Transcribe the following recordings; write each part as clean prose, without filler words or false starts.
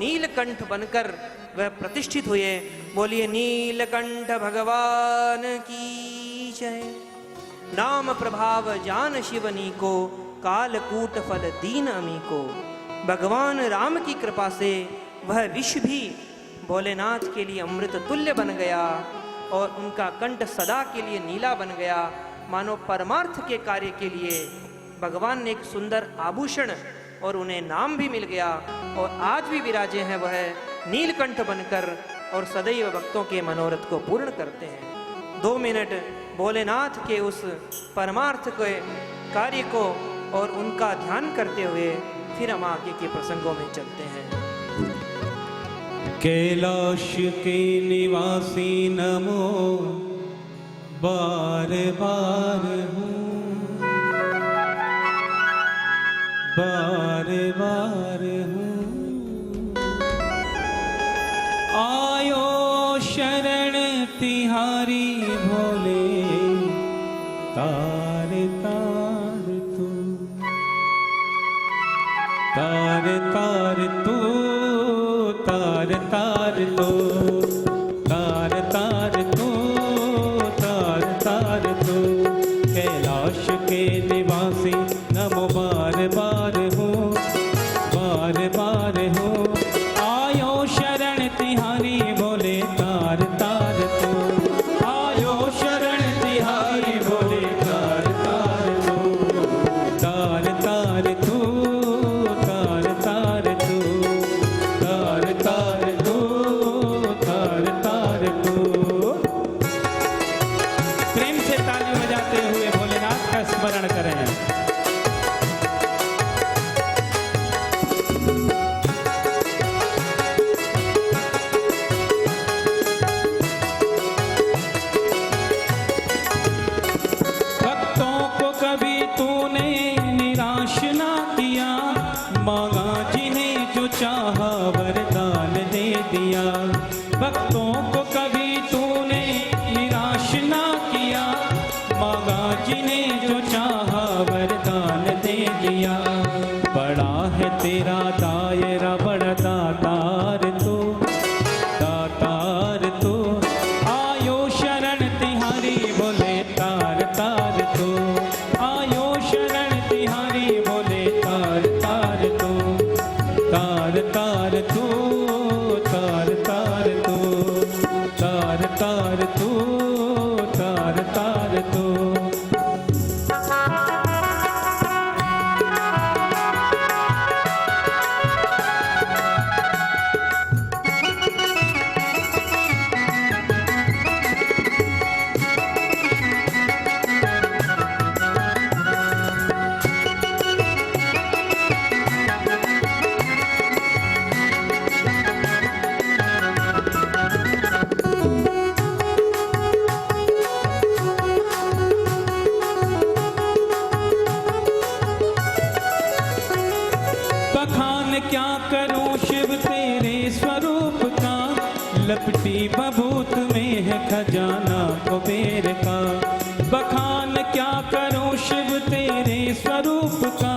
नीलकंठ बनकर वह प्रतिष्ठित हुए। बोलिए नीलकंठ भगवान की जय। नाम प्रभाव जान शिवनी को, कालकूट फल दीन अमी को। भगवान राम की कृपा से वह विष भी भोलेनाथ के लिए अमृत तुल्य बन गया और उनका कंठ सदा के लिए नीला बन गया। मानो परमार्थ के कार्य के लिए भगवान ने एक सुंदर आभूषण और उन्हें नाम भी मिल गया और आज भी विराजे हैं वह नीलकंठ बनकर और सदैव भक्तों के मनोरथ को पूर्ण करते हैं। 2 मिनट भोलेनाथ के उस परमार्थ के कार्य को और उनका ध्यान करते हुए फिर हम आगे के प्रसंगों में चलते हैं। कैलाश के निवासी नमो बार बार हूँ, बार बार हूँ। आयो शरण तिहारी भोले, तार तार तू, तार तार तू, तार तार तू, तार तार तू, तार तार तू। कैलाश के निवासी नमो बार बार हूँ, बार बार हूँ। आयो शरण तिहारी भोले, तार तार तू। आयो शरण तिहारी भोले, तार तार तू, तार तार तू, तार तार तू, तार तार तू, तार तार तू। प्रेम से ताली बजाते हुए भोलेनाथ का स्मरण करें। चाहा वरदान दे दिया, भक्तों को कभी तूने निराश ना किया। मांगा जिन्हें जो चाहा वरदान दे दिया। बड़ा है तेरा दायरा, बड़ा दातार तू, दातार तू। आयो शरण तिहारी भोले, तार तार तू। आयो शरण तिहारी भोले, तार तार तू, तार तार तू, तार तार तू, तार तार तू, तार तार तू। क्या करूं शिव तेरे स्वरूप का, लपटी बबूत में है खजाना कुबेर का। बखान क्या करूं शिव तेरे स्वरूप का,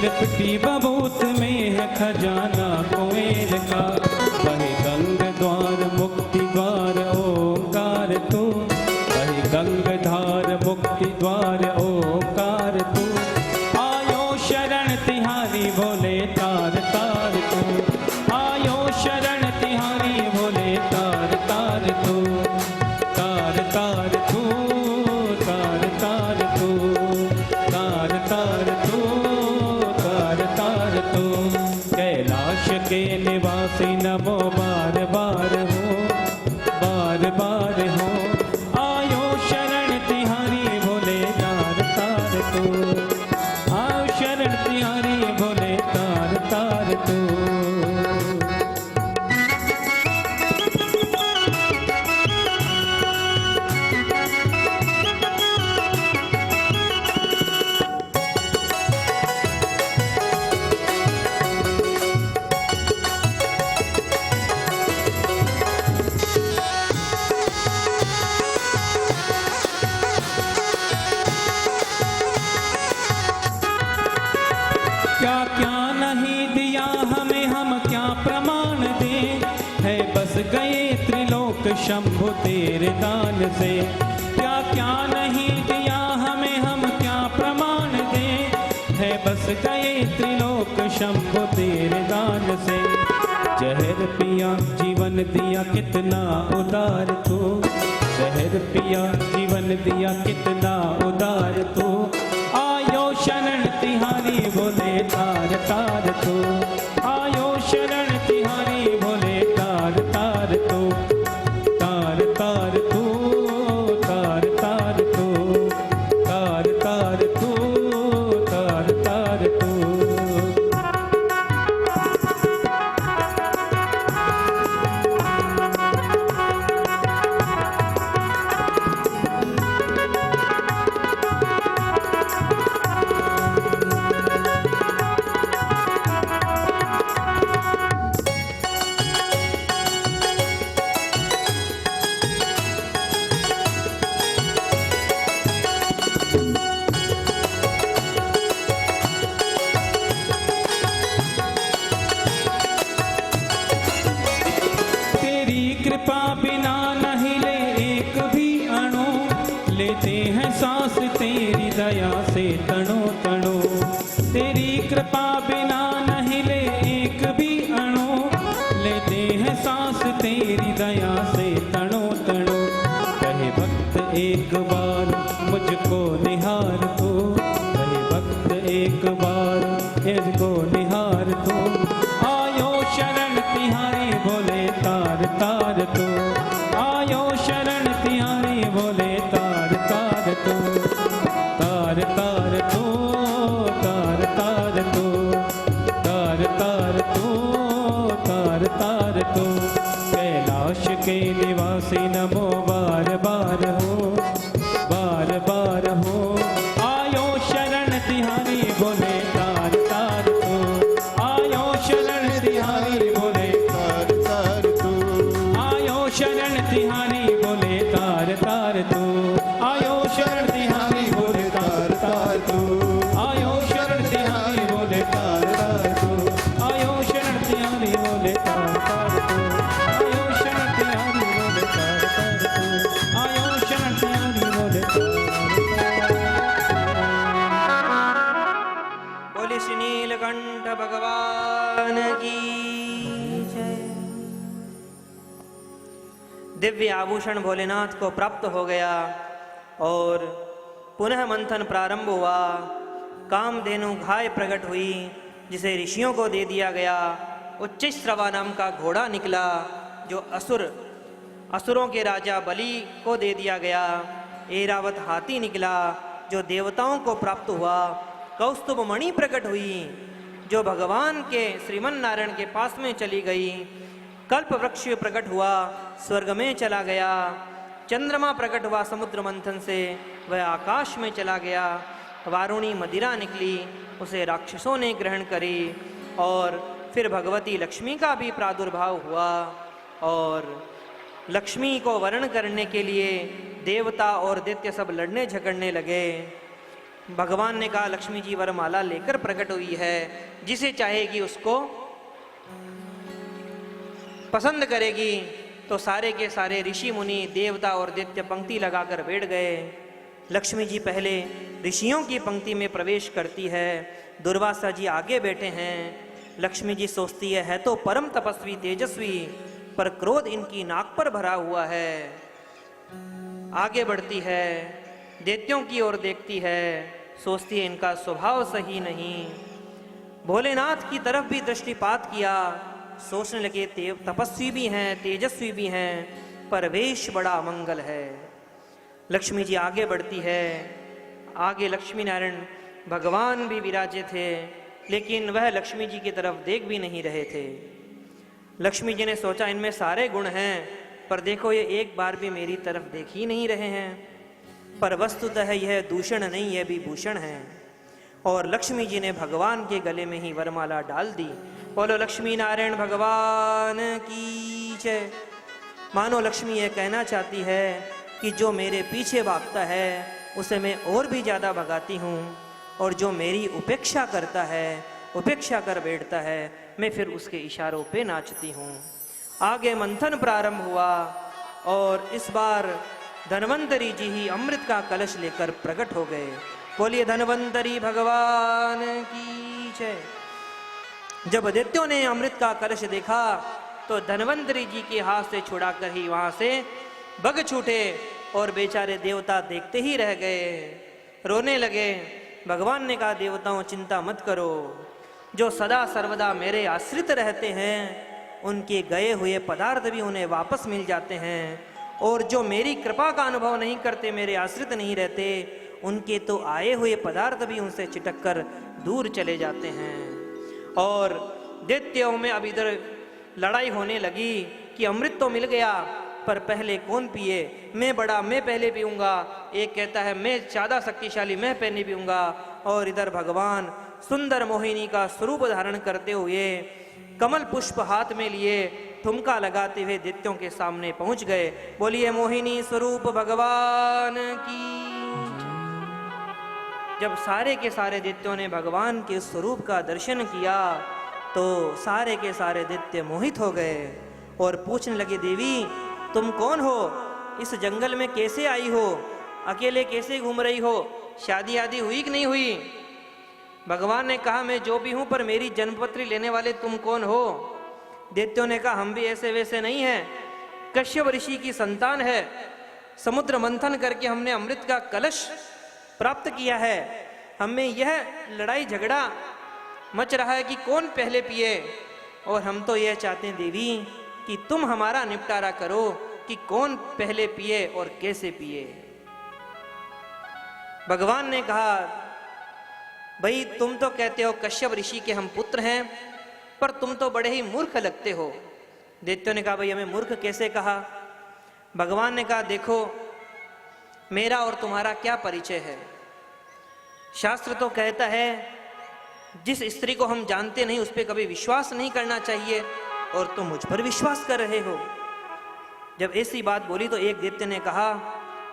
लपटी बबूत में है खजाना कुबेर का। वही गंग द्वार मुक्ति द्वार ओंकार तू, वही गंग धार मुक्ति द्वार ओंकार तू। आयो शरण तिहारी भोले, तार तार तू। आयो शरण तिहारी भोले, तार तार तू, तार तार तू, तार तार तू, तार तार तू, तार तार तू। कैलाश के निवासी नमो बार बार हो, बार बार हो। आयो शरण तिहारी भोले, तार तार तू। आयो शरण तिहारी भोले, तार तार तू। गए त्रिलोक शंभु तेरे दान से। क्या क्या नहीं दिया हमें, हम क्या प्रमाण दें, है बस गए त्रिलोक शंभु तेरे दान से। जहर पिया जीवन दिया कितना उदार तू, जहर पिया जीवन दिया कितना उदार तू। आयो शरण तिहारी बोले तार तार तू, आयो शरण तिहारी बोले तार तार तू। तार तार तू, तार तार तू, तार तार तू, तार तार तू। कृपा बिना न हिले एक भी अणु, लेते हैं सांस तेरी दया से तणो तणो। तेरी कृपा बिना न हिले एक भी अणु, लेते हैं सांस तेरी दया से तणो तणो। कहे भक्त एक बार मुझको निहार तू, कहे भक्त एक बार मुझको निहार तू। आयो शरण तिहारी बोले तार तार तू, आयो शरण तिहारी बोले तार तार तू। तार तार तू, तार तार तू, तार तार तू, तार तार तू। कैलाश के निवासी नमो बार बार हो, बार बार हो। आयो शरण तिहारी बोले तार तार तू, आयो शरण तिहारी बोले तार तार तू। आयो शरण तिहारी बोले तार तार तू, आयो शरण तिहारी बोले तार तार तू। आयो शरण तिहारी बोले तार तार तू, आयो शरण तिहारी बोले तार तार तू। आयो शरण तिहारी बोले तार तार तू, आयो शरण तिहारी बोले तार तार। बोले श्री नीलकंठ भगवान की जय। दिव्य आभूषण भोलेनाथ को प्राप्त हो गया और पुनः मंथन प्रारंभ हुआ। कामधेनु घाय प्रकट हुई जिसे ऋषियों को दे दिया गया। उच्चश्रवा नाम का घोड़ा निकला जो असुरों के राजा बलि को दे दिया गया। ऐरावत हाथी निकला जो देवताओं को प्राप्त हुआ। कौस्तुभ मणि प्रकट हुई जो भगवान के श्रीमन नारायण के पास में चली गई। कल्प वृक्ष प्रकट हुआ, स्वर्ग में चला गया। चंद्रमा प्रकट हुआ समुद्र मंथन से, वह आकाश में चला गया। वारुणी मदिरा निकली, उसे राक्षसों ने ग्रहण करी। और फिर भगवती लक्ष्मी का भी प्रादुर्भाव हुआ और लक्ष्मी को वर्ण करने के लिए देवता और दैत्य सब लड़ने झगड़ने लगे। भगवान ने कहा लक्ष्मी जी वरमाला लेकर प्रकट हुई है, जिसे चाहेगी उसको पसंद करेगी। तो सारे के सारे ऋषि मुनि देवता और दैत्य पंक्ति लगाकर बैठ गए। लक्ष्मी जी पहले ऋषियों की पंक्ति में प्रवेश करती है। दुर्वासा जी आगे बैठे हैं। लक्ष्मी जी सोचती है तो परम तपस्वी तेजस्वी, पर क्रोध इनकी नाक पर भरा हुआ है। आगे बढ़ती है, दैत्यों की ओर देखती है, सोचती है इनका स्वभाव सही नहीं। भोलेनाथ की तरफ भी दृष्टिपात किया, सोचने लगे तपस्वी भी हैं, तेजस्वी भी हैं, पर वेश बड़ा अमंगल है। लक्ष्मी जी आगे बढ़ती है। आगे लक्ष्मी नारायण भगवान भी विराजे थे, लेकिन वह लक्ष्मी जी की तरफ देख भी नहीं रहे थे। लक्ष्मी जी ने सोचा इनमें सारे गुण हैं, पर देखो ये एक बार भी मेरी तरफ देख ही नहीं रहे हैं। पर वस्तुतः यह दूषण नहीं, यह भी भूषण है। और लक्ष्मी जी ने भगवान के गले में ही वरमाला डाल दी। बोलो लक्ष्मी नारायण भगवान की जय। मानो लक्ष्मी यह कहना चाहती है कि जो मेरे पीछे भागता है उसे मैं और भी ज़्यादा भगाती हूँ, और जो मेरी उपेक्षा करता है, उपेक्षा कर बैठता है, मैं फिर उसके इशारों पे नाचती हूँ। आगे मंथन प्रारंभ हुआ और इस बार धन्वंतरी जी ही अमृत का कलश लेकर प्रकट हो गए। बोलिए धन्वंतरी भगवान की जय। जब दैत्यों ने अमृत का कलश देखा तो धन्वंतरी जी के हाथ से छुड़ाकर ही वहां से बग छूटे और बेचारे देवता देखते ही रह गए, रोने लगे। भगवान ने कहा देवताओं चिंता मत करो, जो सदा सर्वदा मेरे आश्रित रहते हैं उनके गए हुए पदार्थ भी उन्हें वापस मिल जाते हैं, और जो मेरी कृपा का अनुभव नहीं करते, मेरे आश्रित नहीं रहते, उनके तो आए हुए पदार्थ भी उनसे चिटक कर दूर चले जाते हैं। और दैत्यों में अब इधर लड़ाई होने लगी कि अमृत तो मिल गया पर पहले कौन पिए, मैं बड़ा मैं पहले पीऊंगा, एक कहता है मैं ज़्यादा शक्तिशाली मैं पहले पीऊंगा। और इधर भगवान सुंदर मोहिनी का स्वरूप धारण करते हुए कमल पुष्प हाथ में लिए ठुमका लगाते हुए दैत्यों के सामने पहुंच गए। बोलिए मोहिनी स्वरूप भगवान की। जब सारे के सारे दैत्यों ने भगवान के स्वरूप का दर्शन किया तो सारे के सारे दैत्य मोहित हो गए और पूछने लगे देवी तुम कौन हो, इस जंगल में कैसे आई हो, अकेले कैसे घूम रही हो, शादी आदि हुई कि नहीं हुई। भगवान ने कहा मैं जो भी हूं पर मेरी जन्मपत्री लेने वाले तुम कौन हो। दैत्यों ने कहा हम भी ऐसे वैसे नहीं हैं, कश्यप ऋषि की संतान है, समुद्र मंथन करके हमने अमृत का कलश प्राप्त किया है, हमें यह लड़ाई झगड़ा मच रहा है कि कौन पहले पिए, और हम तो यह चाहते हैं देवी कि तुम हमारा निपटारा करो कि कौन पहले पिए और कैसे पिए। भगवान ने कहा भाई तुम तो कहते हो कश्यप ऋषि के हम पुत्र हैं, पर तुम तो बड़े ही मूर्ख लगते हो। दैत्यों ने कहा भाई हमें मूर्ख कैसे कहा। भगवान ने कहा देखो मेरा और तुम्हारा क्या परिचय है, शास्त्र तो कहता है जिस स्त्री को हम जानते नहीं उस पर कभी विश्वास नहीं करना चाहिए, और तुम मुझ पर विश्वास कर रहे हो। जब ऐसी बात बोली तो एक दैत्य ने कहा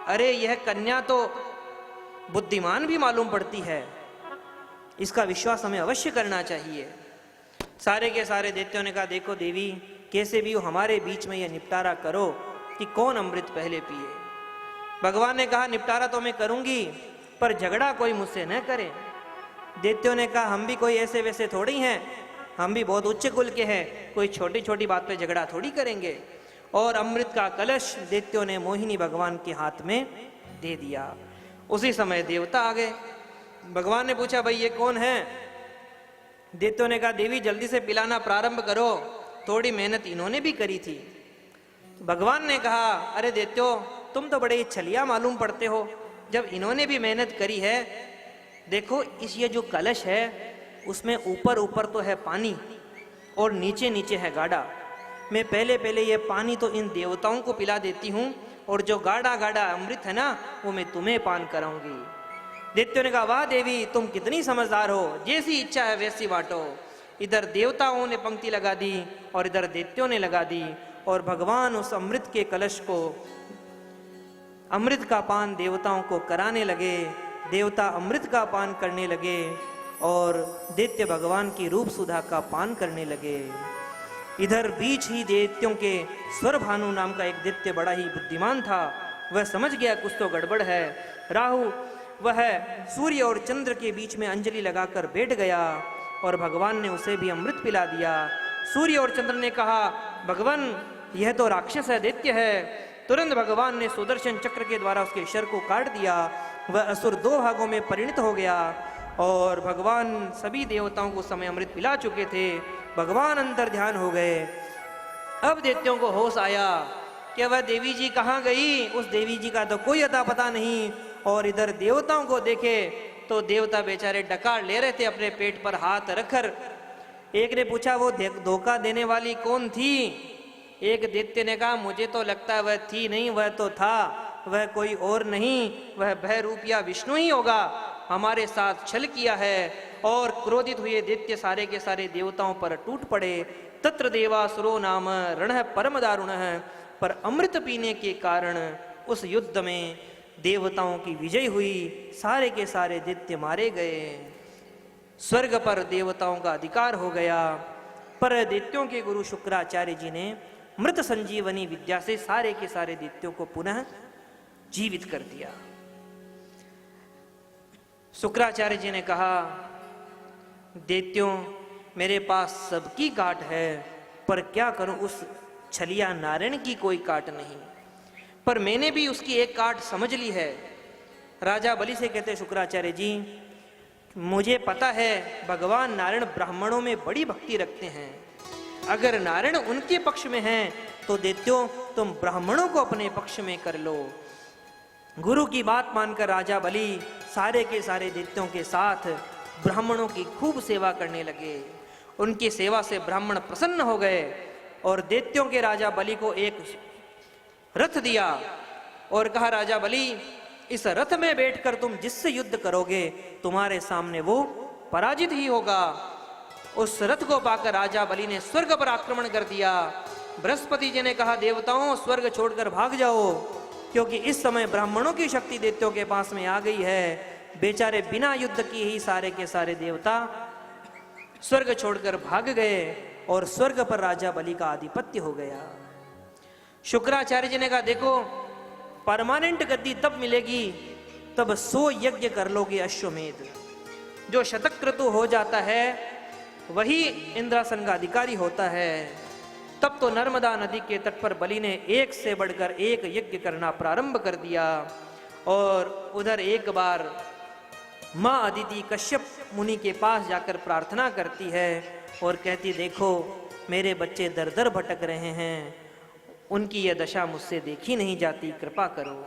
अरे यह कन्या तो बुद्धिमान भी मालूम पड़ती है, इसका विश्वास हमें अवश्य करना चाहिए। सारे के सारे दैत्यों ने कहा देखो देवी कैसे भी हो हमारे बीच में यह निपटारा करो कि कौन अमृत पहले पिए। भगवान ने कहा निपटारा तो मैं करूंगी पर झगड़ा कोई मुझसे न करे। दैत्यों ने कहा हम भी कोई ऐसे वैसे थोड़ी हैं, हम भी बहुत उच्च कुल के हैं, कोई छोटी छोटी बात पे झगड़ा थोड़ी करेंगे। और अमृत का कलश दैत्यों ने मोहिनी भगवान के हाथ में दे दिया। उसी समय देवता आ गए। भगवान ने पूछा भाई ये कौन है। दैत्यों ने कहा देवी जल्दी से पिलाना प्रारंभ करो, थोड़ी मेहनत इन्होंने भी करी थी। भगवान ने कहा अरे दैत्यों तुम तो बड़े ही छलिया मालूम पड़ते हो, जब इन्होंने भी मेहनत करी है। देखो इस ये जो कलश है उसमें ऊपर ऊपर तो है पानी और नीचे नीचे है गाढ़ा। मैं पहले पहले ये पानी तो इन देवताओं को पिला देती हूँ, और जो गाढ़ा गाढ़ा अमृत है ना वो मैं तुम्हें पान कराऊंगी। दैत्यों ने कहा वाह देवी तुम कितनी समझदार हो, जैसी इच्छा है वैसी बांटो। इधर देवताओं ने पंक्ति लगा दी और इधर दैत्यों ने लगा दी, और भगवान उस अमृत के कलश को अमृत का पान देवताओं को कराने लगे। देवता अमृत का पान करने लगे और दैत्य भगवान की रूप सुधा का पान करने लगे। इधर बीच ही दैत्यों के स्वर भानु नाम का एक दैत्य बड़ा ही बुद्धिमान था, वह समझ गया कुछ तो गड़बड़ है। राहु वह सूर्य और चंद्र के बीच में अंजलि लगाकर बैठ गया और भगवान ने उसे भी अमृत पिला दिया। सूर्य और चंद्र ने कहा भगवान यह तो राक्षस है, दैत्य है। तुरंत भगवान ने सुदर्शन चक्र के द्वारा उसके शर को काट दिया। वह असुर दो भागों में परिणत हो गया और भगवान सभी देवताओं को समय अमृत पिला चुके थे। भगवान अंतर ध्यान हो गए। अब दैत्यों को होश आया कि वह देवी जी कहाँ गई। उस देवी जी का तो कोई अता पता नहीं। और इधर देवताओं को देखे तो देवता बेचारे डकार ले रहे थे अपने पेट पर हाथ रखकर। एक ने पूछा वो धोखा देने वाली कौन थी। एक दैत्य ने कहा मुझे तो लगता है वह थी नहीं, वह तो था, वह कोई और नहीं, वह भयरूपिया विष्णु ही होगा, हमारे साथ छल किया है। और क्रोधित हुए दैत्य सारे के सारे देवताओं पर टूट पड़े। तत्र देवासुरो नाम रणः परम दारुणः। पर अमृत पीने के कारण उस युद्ध में देवताओं की विजय हुई, सारे के सारे दैत्य मारे गए, स्वर्ग पर देवताओं का अधिकार हो गया। पर दैत्यों के गुरु शुक्राचार्य जी ने मृत संजीवनी विद्या से सारे के सारे दैत्यों को पुनः जीवित कर दिया। शुक्राचार्य जी ने कहा, दैत्यों, मेरे पास सबकी काट है, पर क्या करूं, उस छलिया नारायण की कोई काट नहीं, पर मैंने भी उसकी एक काट समझ ली है। राजा बलि से कहते, शुक्राचार्य जी, मुझे पता है भगवान नारायण ब्राह्मणों में बड़ी भक्ति रखते हैं, अगर नारायण उनके पक्ष में हैं तो दैत्यों तुम ब्राह्मणों को अपने पक्ष में कर लो। गुरु की बात मानकर राजा बलि सारे के सारे दैत्यों के साथ ब्राह्मणों की खूब सेवा करने लगे। उनकी सेवा से ब्राह्मण प्रसन्न हो गए और दैत्यों के राजा बलि को एक रथ दिया और कहा, राजा बलि, इस रथ में बैठकर तुम जिससे युद्ध करोगे तुम्हारे सामने वो पराजित ही होगा। उस रथ को पाकर राजा बलि ने स्वर्ग पर आक्रमण कर दिया। बृहस्पति जी ने कहा, देवताओं, स्वर्ग छोड़कर भाग जाओ, क्योंकि इस समय ब्राह्मणों की शक्ति दैत्यों के पास में आ गई है। बेचारे बिना युद्ध किए ही सारे के सारे देवता स्वर्ग छोड़कर भाग गए और स्वर्ग पर राजा बलि का आधिपत्य हो गया। शुक्राचार्य जी ने कहा, देखो, परमानेंट गद्दी तब मिलेगी तब 100 यज्ञ कर लोगे अश्वमेध। जो शतक्रतु हो जाता है वही इंद्रासन का अधिकारी होता है। तब तो नर्मदा नदी के तट पर बलि ने एक से बढ़कर एक यज्ञ करना प्रारंभ कर दिया। और उधर एक बार माँ अदिति कश्यप मुनि के पास जाकर प्रार्थना करती है और कहती, देखो, मेरे बच्चे दर दर भटक रहे हैं, उनकी यह दशा मुझसे देखी नहीं जाती, कृपा करो।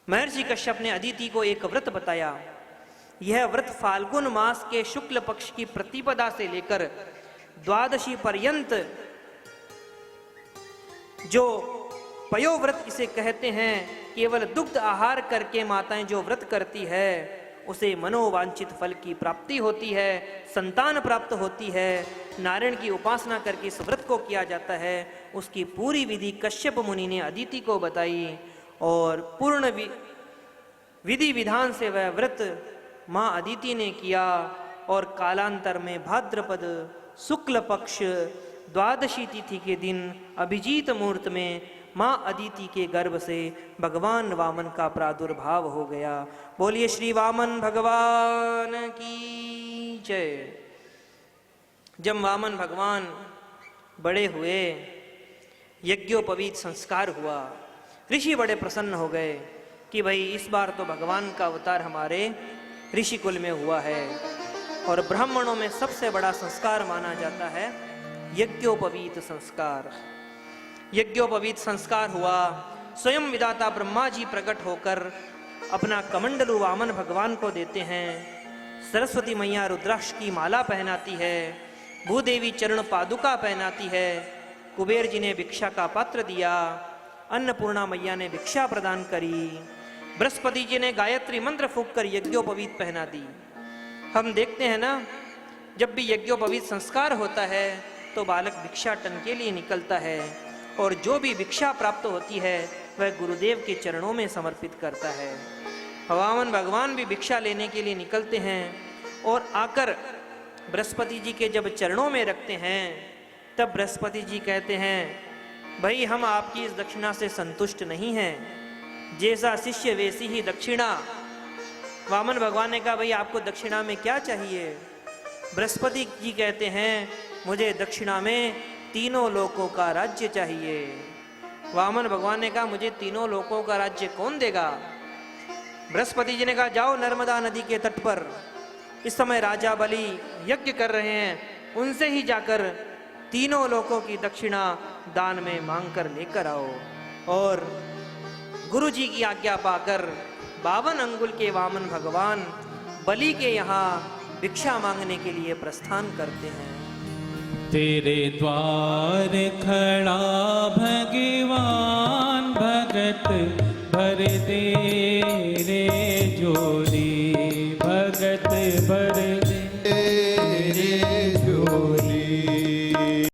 महर्षि कश्यप ने अदिति को एक व्रत बताया। यह व्रत फाल्गुन मास के शुक्ल पक्ष की प्रतिपदा से लेकर द्वादशी पर्यंत जो पयोव्रत इसे कहते हैं, केवल दुग्ध आहार करके माताएं जो व्रत करती है उसे मनोवांछित फल की प्राप्ति होती है, संतान प्राप्त होती है। नारायण की उपासना करके इस व्रत को किया जाता है। उसकी पूरी विधि कश्यप मुनि ने अदिति को बताई और पूर्ण विधि विधान से वह व्रत माँ अदिति ने किया। और कालांतर में भाद्रपद शुक्ल पक्ष द्वादशी तिथि के दिन अभिजीत मुहूर्त में माँ अदिति के गर्भ से भगवान वामन का प्रादुर्भाव हो गया। बोलिए श्री वामन भगवान की जय। जब वामन भगवान बड़े हुए, यज्ञोपवीत संस्कार हुआ, ऋषि बड़े प्रसन्न हो गए कि भाई इस बार तो भगवान का अवतार हमारे ऋषि कुल में हुआ है। और ब्राह्मणों में सबसे बड़ा संस्कार माना जाता है यज्ञोपवीत संस्कार। यज्ञोपवीत संस्कार हुआ। स्वयं विधाता ब्रह्मा जी प्रकट होकर अपना कमंडलू वामन भगवान को देते हैं। सरस्वती मैया रुद्राक्ष की माला पहनाती है। भूदेवी चरण पादुका पहनाती है। कुबेर जी ने भिक्षा का पात्र दिया। अन्नपूर्णा मैया ने भिक्षा प्रदान करी। बृहस्पति जी ने गायत्री मंत्र फूंक कर यज्ञोपवीत पहना दी। हम देखते हैं ना, जब भी यज्ञोपवीत संस्कार होता है तो बालक भिक्षाटन के लिए निकलता है और जो भी भिक्षा प्राप्त होती है वह गुरुदेव के चरणों में समर्पित करता है। वामन भगवान भी भिक्षा लेने के लिए निकलते हैं और आकर बृहस्पति जी के जब चरणों में रखते हैं तब बृहस्पति जी कहते हैं, भाई हम आपकी इस दक्षिणा से संतुष्ट नहीं हैं, जैसा शिष्य वैसी ही दक्षिणा। वामन भगवान ने कहा, भाई आपको दक्षिणा में क्या चाहिए? बृहस्पति जी कहते हैं, मुझे दक्षिणा में तीनों लोकों का राज्य चाहिए। वामन भगवान ने कहा, मुझे तीनों लोकों का राज्य कौन देगा? बृहस्पति जी ने कहा, जाओ नर्मदा नदी के तट पर, इस समय राजा बलि यज्ञ कर रहे हैं, उनसे ही जाकर तीनों लोकों की दक्षिणा दान में मांग कर लेकर आओ। और गुरु जी की आज्ञा पाकर 52 अंगुल के वामन भगवान बलि के यहाँ भिक्षा मांगने के लिए प्रस्थान करते हैं। तेरे द्वार खड़ा भगवान, भगत भर दे रे जोर